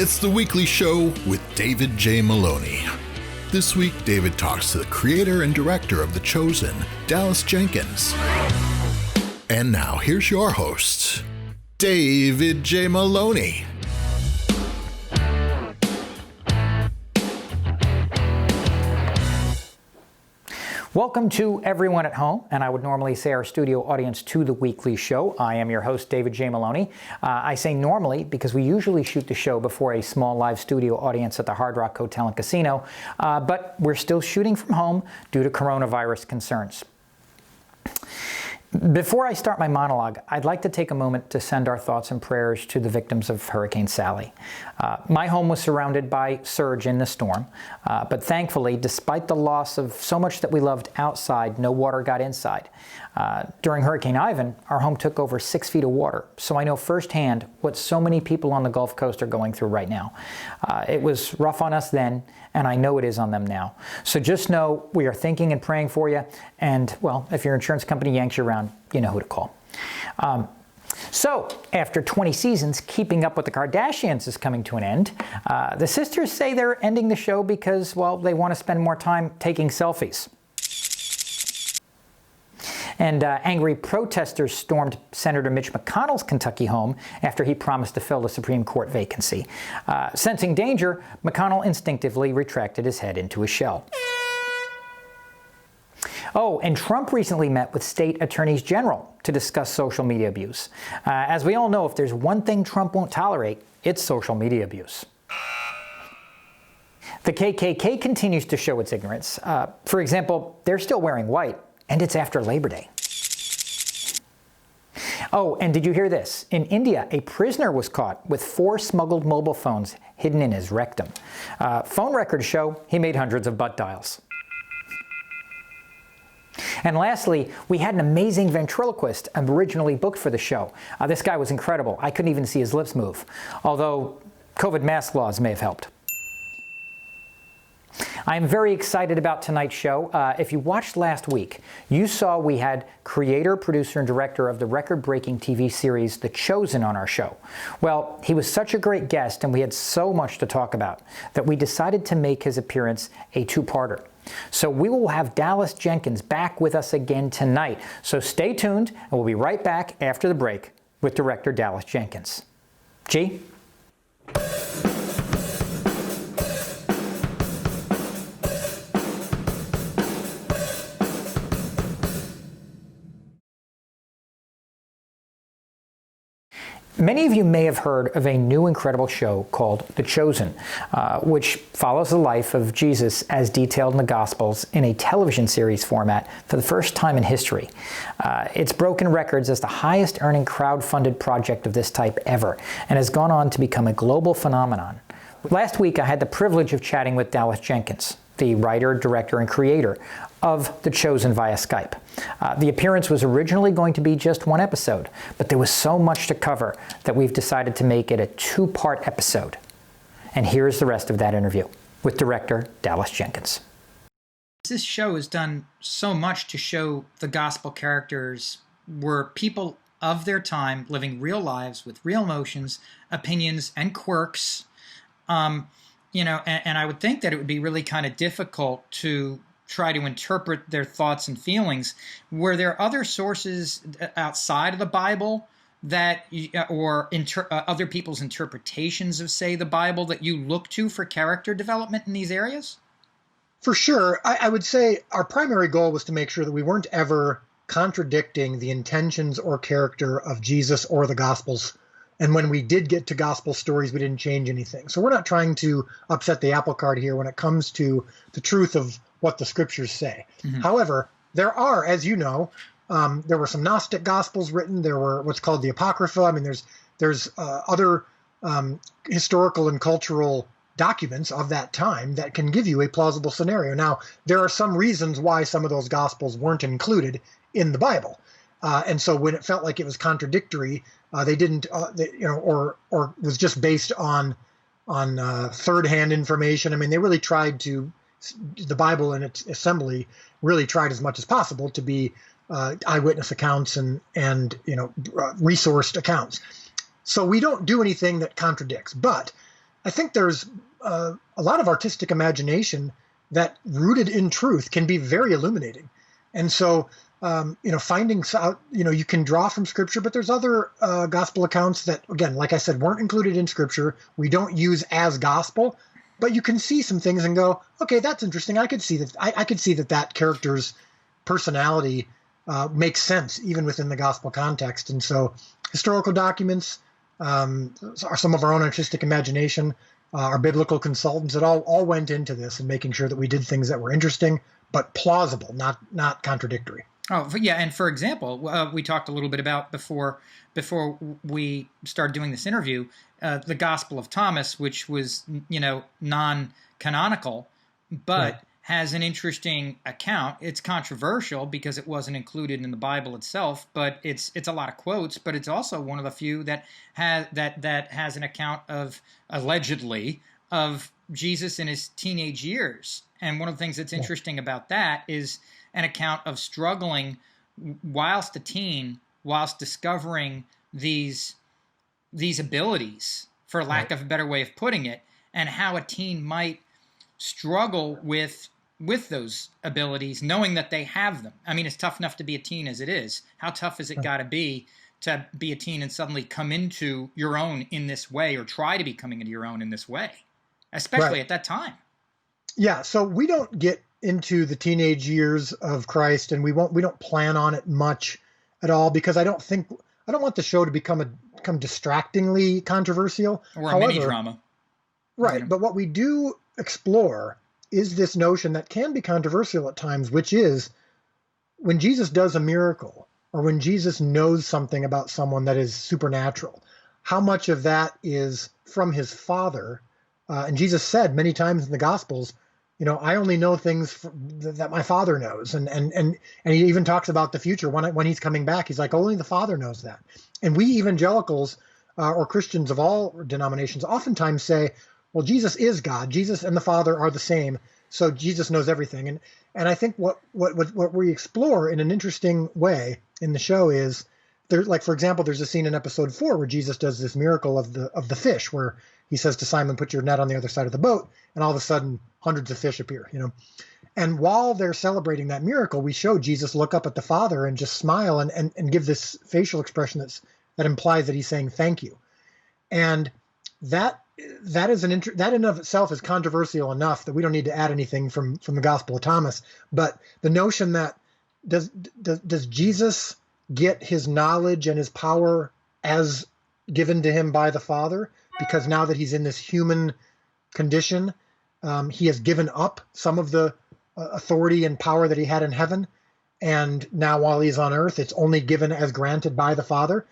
It's the weekly show with David J. Maloney. This week, David talks to the creator and director of The Chosen, Dallas Jenkins. And now, here's your host, David J. Maloney. Welcome to everyone at home, and I would normally say our studio audience to the weekly show. I am your host, David J. Maloney. I say normally because we usually shoot the show before a small live studio audience at the Hard Rock Hotel and Casino, but we're still shooting from home due to coronavirus concerns. Before I start my monologue, I'd like to take a moment to send our thoughts and prayers to the victims of Hurricane Sally. My home was surrounded by surge in the storm, but thankfully, despite the loss of so much that we loved outside, no water got inside. During Hurricane Ivan, our home took over 6 feet of water, so I know firsthand what so many people on the Gulf Coast are going through right now. It was rough on us then, and I know it is on them now. So just know we are thinking and praying for you, and, well, if your insurance company yanks you around, you know who to call. So, after 20 seasons, Keeping Up with the Kardashians is coming to an end. The sisters say they're ending the show because, well, they want to spend more time taking selfies. And angry protesters stormed Senator Mitch McConnell's Kentucky home after he promised to fill the Supreme Court vacancy. Sensing danger, McConnell instinctively retracted his head into his shell. Oh, and Trump recently met with state attorneys general to discuss social media abuse. As we all know, if there's one thing Trump won't tolerate, it's social media abuse. The KKK continues to show its ignorance. For example, they're still wearing white, and it's after Labor Day. Oh, and did you hear this? In India, a prisoner was caught with 4 smuggled mobile phones hidden in his rectum. Phone records show he made hundreds of butt dials. And lastly, we had an amazing ventriloquist originally booked for the show. This guy was incredible. I couldn't even see his lips move, although COVID mask laws may have helped. I'm very excited about tonight's show. If you watched last week, you saw we had creator, producer, and director of the record-breaking TV series The Chosen on our show. Well, he was such a great guest, and we had so much to talk about, that we decided to make his appearance a two-parter. So we will have Dallas Jenkins back with us again tonight. So stay tuned, and we'll be right back after the break with director Dallas Jenkins. G? Many of you may have heard of a new incredible show called The Chosen, which follows the life of Jesus as detailed in the Gospels in a television series format for the first time in history. It's broken records as the highest earning crowd-funded project of this type ever, and has gone on to become a global phenomenon. Last week, I had the privilege of chatting with Dallas Jenkins, the writer, director, and creator of The Chosen via Skype. The appearance was originally going to be just one episode, but there was so much to cover that we've decided to make it a two-part episode. And here's the rest of that interview with director Dallas Jenkins. This show has done so much to show the gospel characters were people of their time living real lives with real emotions, opinions, and quirks. And I would think that it would be really kind of difficult to try to interpret their thoughts and feelings. Were there other sources outside of the Bible that, or other people's interpretations of, say, the Bible that you look to for character development in these areas? For sure. I would say our primary goal was to make sure that we weren't ever contradicting the intentions or character of Jesus or the Gospels. And when we did get to gospel stories, we didn't change anything. So we're not trying to upset the apple cart here when it comes to the truth of what the scriptures say. Mm-hmm. However, there are, as you know, there were some Gnostic Gospels written. There were what's called the Apocrypha. I mean, there's other historical and cultural documents of that time that can give you a plausible scenario. Now, there are some reasons why some of those Gospels weren't included in the Bible. And so when it felt like it was contradictory, they didn't, or was just based on third-hand information. I mean, they really tried to, the Bible and its assembly really tried as much as possible to be eyewitness accounts and resourced accounts. So we don't do anything that contradicts. But I think there's a lot of artistic imagination that, rooted in truth, can be very illuminating. And so, finding out, you can draw from Scripture, but there's other gospel accounts that, again, like I said, weren't included in Scripture. We don't use as gospel, but you can see some things and go, okay, that's interesting. I could see that. I could see that character's personality makes sense even within the gospel context. And so, historical documents are some of our own artistic imagination. Our biblical consultants, it all went into this and making sure that we did things that were interesting but plausible, not contradictory. Oh, yeah, and for example, we talked a little bit about before we started doing this interview, the Gospel of Thomas, which was non-canonical, but has an interesting account. It's controversial because it wasn't included in the Bible itself, but it's a lot of quotes. But it's also one of the few that has an account of, allegedly, of Jesus in his teenage years. And one of the things that's interesting about that is an account of struggling whilst a teen, whilst discovering these abilities, for lack of a better way of putting it, and how a teen might struggle with those abilities, knowing that they have them. I mean, it's tough enough to be a teen as it is. How tough has it got to be a teen and suddenly come into your own in this way, or try to be coming into your own in this way, especially at that time? Yeah, so we don't get into the teenage years of Christ, and we don't plan on it much at all, because I don't want the show to become distractingly controversial. Or a mini drama. Right, but what we do explore is this notion that can be controversial at times, which is when Jesus does a miracle, or when Jesus knows something about someone that is supernatural, how much of that is from his Father? And Jesus said many times in the Gospels, I only know things that my Father knows. And he even talks about the future when he's coming back. He's like, only the Father knows that. And we evangelicals or Christians of all denominations oftentimes say, well, Jesus is God. Jesus and the Father are the same. So Jesus knows everything. And I think what we explore in an interesting way in the show is, for example, there's a scene in episode 4 where Jesus does this miracle of the fish, where he says to Simon, put your net on the other side of the boat, and all of a sudden hundreds of fish appear, And while they're celebrating that miracle, we show Jesus look up at the Father and just smile and give this facial expression that implies that he's saying thank you. And that is that in of itself is controversial enough that we don't need to add anything from the Gospel of Thomas. But the notion that does Jesus get his knowledge and his power as given to him by the Father, because now that he's in this human condition, he has given up some of the authority and power that he had in heaven, and now while he's on earth, it's only given as granted by the Father.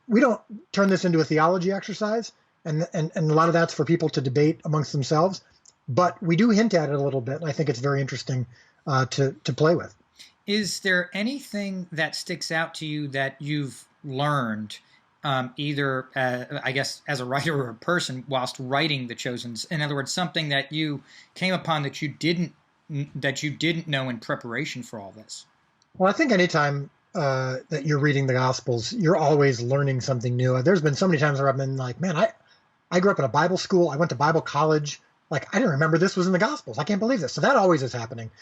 We don't turn this into a theology exercise, and a lot of that's for people to debate amongst themselves, but we do hint at it a little bit, and I think it's very interesting to play with. Is there anything that sticks out to you that you've learned, either, I guess, as a writer or a person whilst writing The Chosens? In other words, something that you came upon that you didn't know in preparation for all this? Well, I think anytime that you're reading the Gospels, you're always learning something new. There's been so many times where I've been like, man, I grew up in a Bible school. I went to Bible college. Like, I didn't remember this was in the Gospels. I can't believe this. So that always is happening.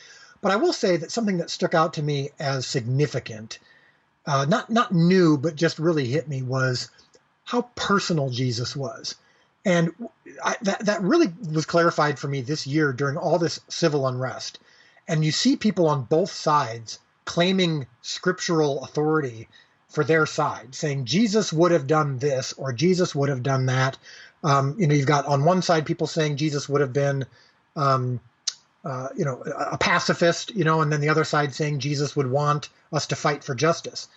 But I will say that something that stuck out to me as significant, not new, but just really hit me, was how personal Jesus was. And that really was clarified for me this year during all this civil unrest. And you see people on both sides claiming scriptural authority for their side, saying Jesus would have done this or Jesus would have done that. You've got on one side people saying Jesus would have been, a pacifist, and then the other side saying Jesus would want us to fight for justice.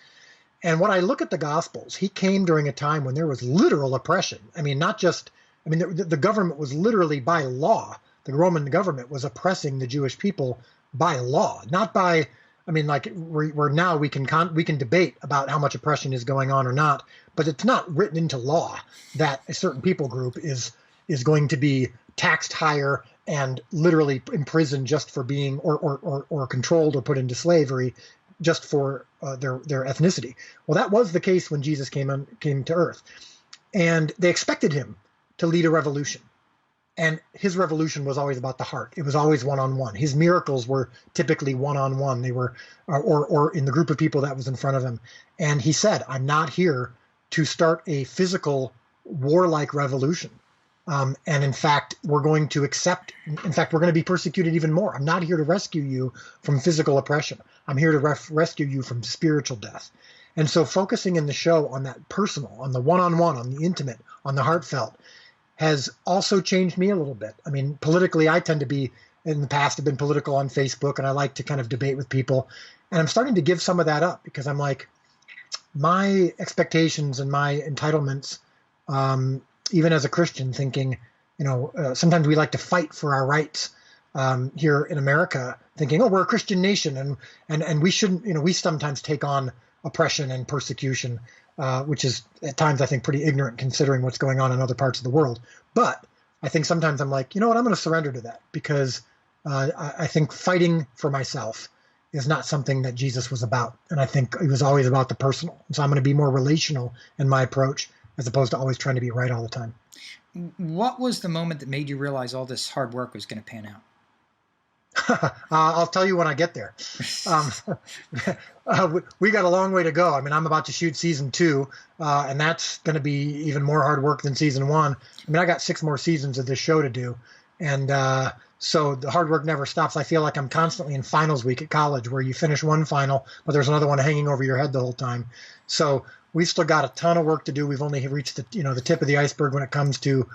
And when I look at the Gospels, he came during a time when there was literal oppression. The government was literally by law. The Roman government was oppressing the Jewish people by law, not by, where now we can debate about how much oppression is going on or not, but it's not written into law that a certain people group is going to be taxed higher and literally imprisoned just for being or controlled or put into slavery just for their ethnicity. Well, that was the case when Jesus came to earth, and they expected him to lead a revolution. And his revolution was always about the heart. It was always one-on-one. His miracles were typically one-on-one. They were, or in the group of people that was in front of him. And he said, I'm not here to start a physical warlike revolution. And in fact, we're going to be persecuted even more. I'm not here to rescue you from physical oppression. I'm here to rescue you from spiritual death. And so focusing in the show on that personal, on the one-on-one, on the intimate, on the heartfelt, has also changed me a little bit. I mean, politically, I tend to be, in the past, have been political on Facebook, and I like to kind of debate with people. And I'm starting to give some of that up because I'm like, my expectations and my entitlements, even as a Christian, thinking, sometimes we like to fight for our rights here in America, thinking, oh, we're a Christian nation, and we shouldn't, we sometimes take on oppression and persecution, which is at times, I think, pretty ignorant considering what's going on in other parts of the world. But I think sometimes I'm like, you know what, I'm going to surrender to that because I think fighting for myself is not something that Jesus was about. And I think he was always about the personal. And so I'm going to be more relational in my approach as opposed to always trying to be right all the time. What was the moment that made you realize all this hard work was going to pan out? I'll tell you when I get there. We got a long way to go. I mean, I'm about to shoot season 2, and that's going to be even more hard work than season 1. I mean, I got 6 more seasons of this show to do. And so the hard work never stops. I feel like I'm constantly in finals week at college where you finish one final, but there's another one hanging over your head the whole time. So we've still got a ton of work to do. We've only reached the tip of the iceberg when it comes to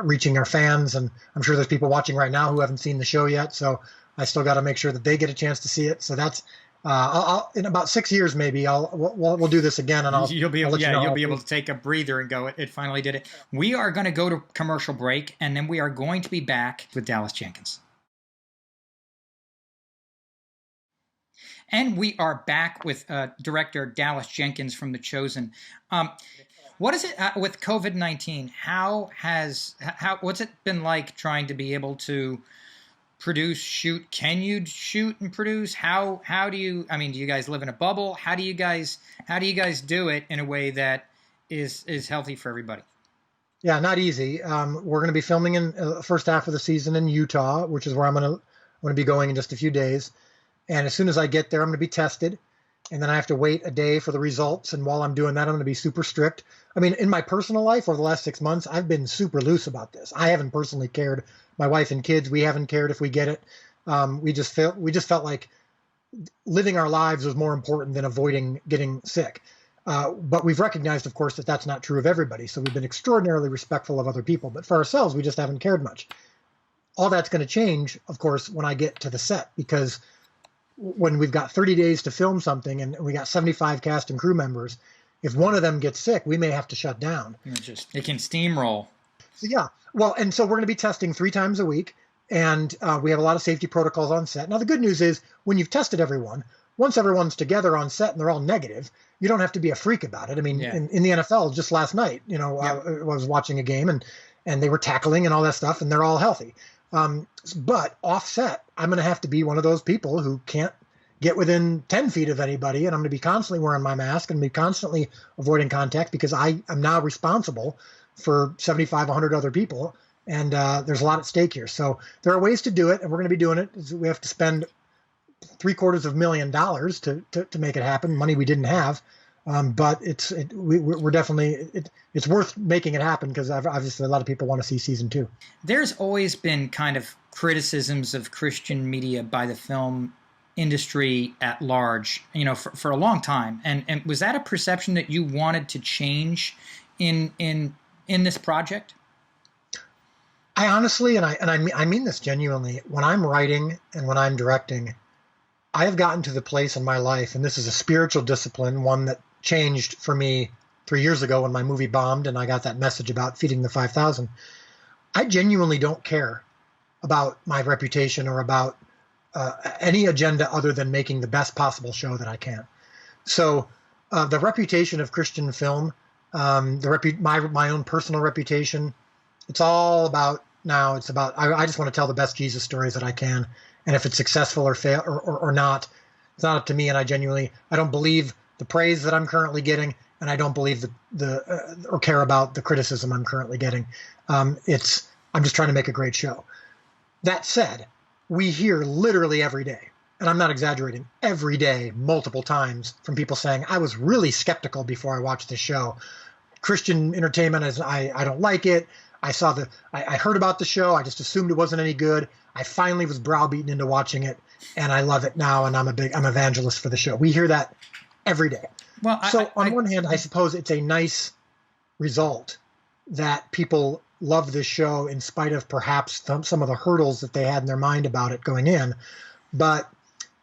reaching our fans. And I'm sure there's people watching right now who haven't seen the show yet. So I still got to make sure that they get a chance to see it. So that's, I'll in about 6 years, maybe we'll do this again, and you'll be able to take a breather and go, it finally did it. We are going to go to commercial break, and then we are going to be back with Dallas Jenkins. And we are back with director Dallas Jenkins from The Chosen. What is it with COVID-19? What's it been like trying to be able to produce, shoot? Can you shoot and produce? How do you? I mean, do you guys live in a bubble? How do you guys do it in a way that is healthy for everybody? Yeah, not easy. We're going to be filming in the first half of the season in Utah, which is where I'm going to be going in just a few days. And as soon as I get there, I'm going to be tested. And then I have to wait a day for the results. And while I'm doing that, I'm going to be super strict. I mean, in my personal life over the last 6 months, I've been super loose about this. I haven't personally cared. My wife and kids, we haven't cared if we get it. We just felt like living our lives was more important than avoiding getting sick. But we've recognized, of course, that that's not true of everybody. So we've been extraordinarily respectful of other people. But for ourselves, we just haven't cared much. All that's going to change, of course, when I get to the set, because when we've got 30 days to film something and we got 75 cast and crew members, if one of them gets sick, we may have to shut down. It can steamroll. So, yeah. Well, and so we're going to be testing 3 times a week, and we have a lot of safety protocols on set. Now, the good news is when you've tested everyone, once everyone's together on set and they're all negative, you don't have to be a freak about it. I mean, in the NFL, just last night, I was watching a game and they were tackling and all that stuff, and they're all healthy. But offset, I'm going to have to be one of those people who can't get within 10 feet of anybody, and I'm going to be constantly wearing my mask and be constantly avoiding contact because I am now responsible for 75, 100 other people, and there's a lot at stake here. So there are ways to do it, and we're going to be doing it. We have to spend $750,000 to make it happen, money we didn't have. But we're definitely, it's worth making it happen because obviously a lot of people want to see season 2. There's always been kind of criticisms of Christian media by the film industry at large, for a long time. And was that a perception that you wanted to change in this project? I honestly, and I mean this genuinely, when I'm writing and when I'm directing, I have gotten to the place in my life, and this is a spiritual discipline, one that changed for me 3 years ago when my movie bombed and I got that message about feeding the 5,000. I genuinely don't care about my reputation or about any agenda other than making the best possible show that I can. So the reputation of Christian film, my own personal reputation, it's all about now. It's about I just want to tell the best Jesus stories that I can, and if it's successful or fail or not, it's not up to me. And I don't believe the praise that I'm currently getting and I don't believe or care about the criticism I'm currently getting. I'm just trying to make a great show. That said, we hear literally every day, and I'm not exaggerating, every day, multiple times from people saying, I was really skeptical before I watched this show. Christian entertainment, I don't like it. I heard about the show. I just assumed it wasn't any good. I finally was browbeaten into watching it, and I love it now, and I'm evangelist for the show. We hear that every day. Well, on one hand, I suppose it's a nice result that people love this show in spite of perhaps some of the hurdles that they had in their mind about it going in. But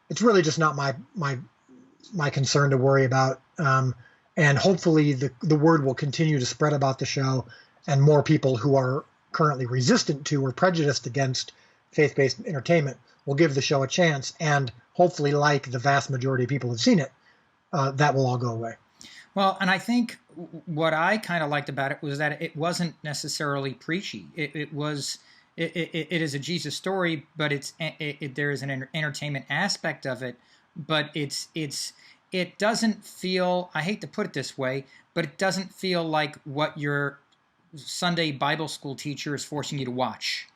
it's really just not my concern to worry about. And hopefully the word will continue to spread about the show, and more people who are currently resistant to or prejudiced against faith-based entertainment will give the show a chance. And hopefully, like the vast majority of people who've seen it, that will all go away. Well, and I think what I kind of liked about it was that it wasn't necessarily preachy. It is a Jesus story, but there is an entertainment aspect of it. But it doesn't feel, I hate to put it this way, but it doesn't feel like what your Sunday Bible school teacher is forcing you to watch.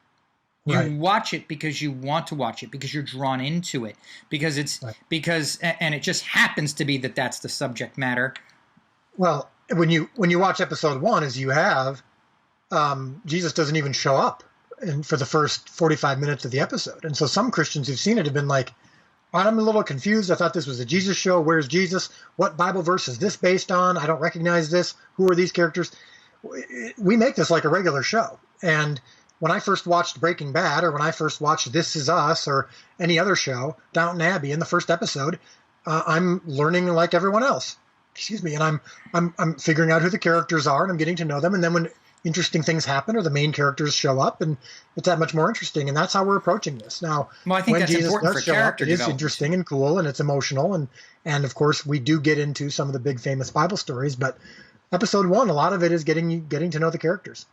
Right. You watch it because you want to watch it, because you're drawn into it, because and it just happens to be that that's the subject matter. Well, when you watch episode 1, as you have, Jesus doesn't even show up for the first 45 minutes of the episode. And so some Christians who've seen it have been like, I'm a little confused. I thought this was a Jesus show. Where's Jesus? What Bible verse is this based on? I don't recognize this. Who are these characters? We make this like a regular show. And when I first watched Breaking Bad, or when I first watched This Is Us, or any other show, Downton Abbey, in the first episode, I'm learning like everyone else. Excuse me, and I'm figuring out who the characters are, and I'm getting to know them. And then when interesting things happen, or the main characters show up, and it's that much more interesting. And that's how we're approaching this now. Well, I think when that's Jesus important does for show character up, it is development. interesting and cool, and it's emotional, and of course we do get into some of the big famous Bible stories. But episode 1, a lot of it is getting to know the characters.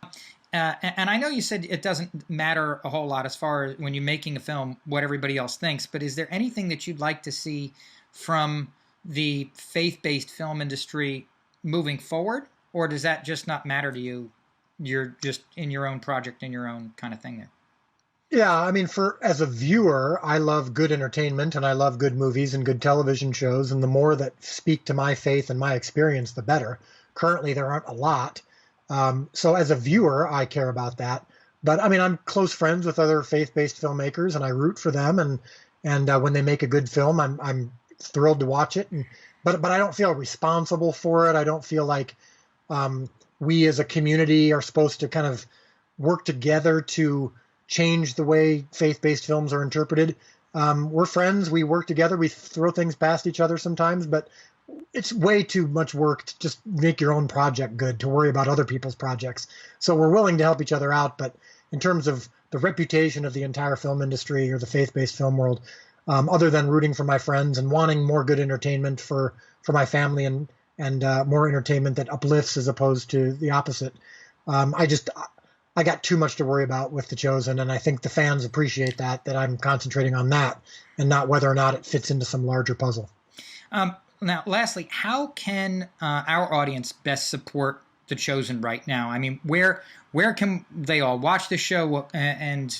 And I know you said it doesn't matter a whole lot as far as when you're making a film, what everybody else thinks, but is there anything that you'd like to see from the faith-based film industry moving forward? Or does that just not matter to you? You're just in your own project and your own kind of thing there. Yeah, I mean, as a viewer, I love good entertainment, and I love good movies and good television shows, and the more that speak to my faith and my experience, the better. Currently, there aren't a lot. So as a viewer, I care about that. But I mean, I'm close friends with other faith-based filmmakers, and I root for them. And when they make a good film, I'm thrilled to watch it. But I don't feel responsible for it. I don't feel like we as a community are supposed to kind of work together to change the way faith-based films are interpreted. We're friends. We work together. We throw things past each other sometimes, but it's way too much work to just make your own project good, to worry about other people's projects. So we're willing to help each other out. But in terms of the reputation of the entire film industry or the faith-based film world, other than rooting for my friends and wanting more good entertainment for my family and more entertainment that uplifts as opposed to the opposite, I got too much to worry about with The Chosen. And I think the fans appreciate that I'm concentrating on that and not whether or not it fits into some larger puzzle. Now, lastly, how can our audience best support The Chosen right now? I mean, where can they all watch the show? And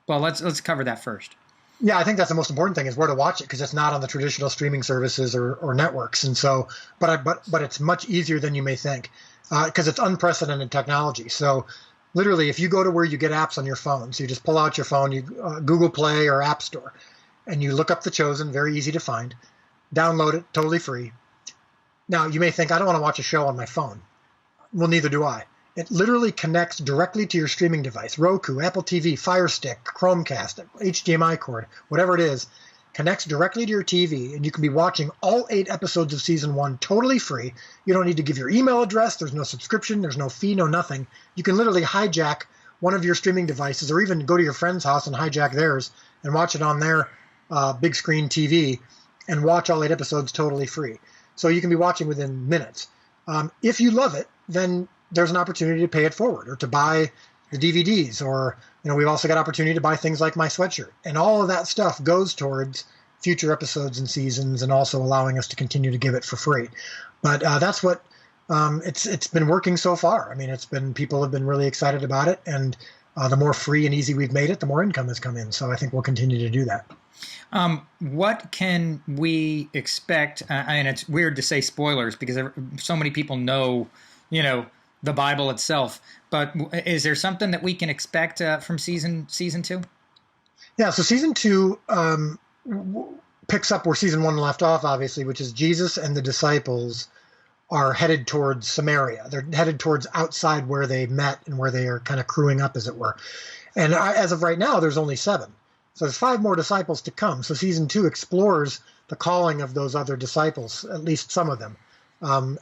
well, let's cover that first. Yeah, I think that's the most important thing, is where to watch it, because it's not on the traditional streaming services or networks. And so, but it's much easier than you may think, because it's unprecedented technology. So literally, if you go to where you get apps on your phone, so you just pull out your phone, you Google Play or App Store, and you look up The Chosen, very easy to find. Download it, totally free. Now, you may think, I don't want to watch a show on my phone. Well, neither do I. It literally connects directly to your streaming device, Roku, Apple TV, Fire Stick, Chromecast, HDMI cord, whatever it is, connects directly to your TV, and you can be watching all 8 episodes of season 1 totally free. You don't need to give your email address. There's no subscription. There's no fee, no nothing. You can literally hijack one of your streaming devices, or even go to your friend's house and hijack theirs and watch it on their big screen TV, and watch all 8 episodes totally free. So you can be watching within minutes. If you love it, then there's an opportunity to pay it forward or to buy the DVDs, or we've also got opportunity to buy things like my sweatshirt. And all of that stuff goes towards future episodes and seasons, and also allowing us to continue to give it for free. But that's what it's been working so far. I mean, people have been really excited about it, and the more free and easy we've made it, the more income has come in. So I think we'll continue to do that. What can we expect? And it's weird to say spoilers because so many people know, the Bible itself. But is there something that we can expect from season 2? Yeah. So season 2 picks up where season 1 left off, obviously, which is Jesus and the disciples are headed towards Samaria. They're headed towards outside where they met and where they are kind of crewing up, as it were. And as of right now, there's only 7. So there's 5 more disciples to come. So season 2 explores the calling of those other disciples, at least some of them.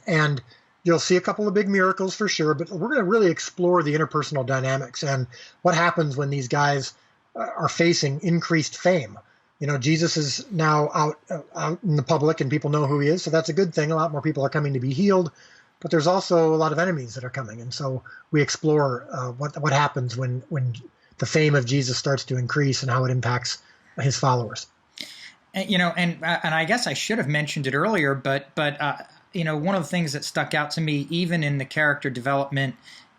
And you'll see a couple of big miracles for sure, but we're going to really explore the interpersonal dynamics and what happens when these guys are facing increased fame. Jesus is now out in the public and people know who he is. So that's a good thing. A lot more people are coming to be healed, but there's also a lot of enemies that are coming. And so we explore what happens when the fame of Jesus starts to increase and how it impacts his followers. And I guess I should have mentioned it earlier, but one of the things that stuck out to me, even in the character development,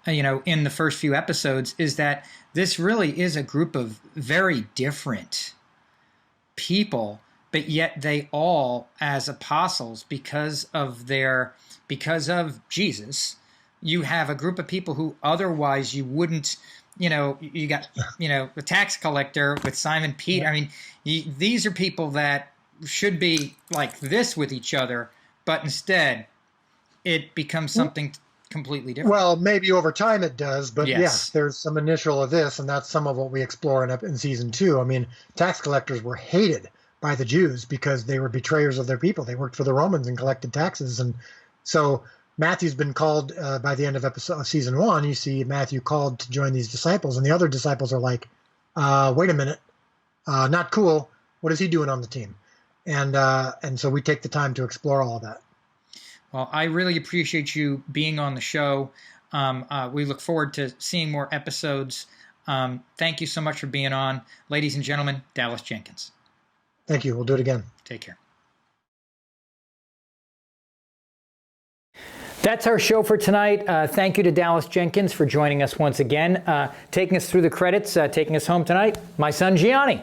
in the first few episodes, is that this really is a group of very different people, but yet they all, as apostles, because of Jesus, you have a group of people who otherwise you wouldn't. You got, the tax collector with Simon Peter. I mean, these are people that should be like this with each other, but instead it becomes something completely different. Well, maybe over time it does, but yes, there's some initial of this, and that's some of what we explore in season 2. I mean, tax collectors were hated by the Jews because they were betrayers of their people. They worked for the Romans and collected taxes. And so Matthew's been called by the end of season 1. You see Matthew called to join these disciples, and the other disciples are like, wait a minute, not cool. What is he doing on the team? And so we take the time to explore all of that. Well, I really appreciate you being on the show. We look forward to seeing more episodes. Thank you so much for being on. Ladies and gentlemen, Dallas Jenkins. Thank you. We'll do it again. Take care. That's our show for tonight. Thank you to Dallas Jenkins for joining us once again. Taking us through the credits, taking us home tonight, my son Gianni.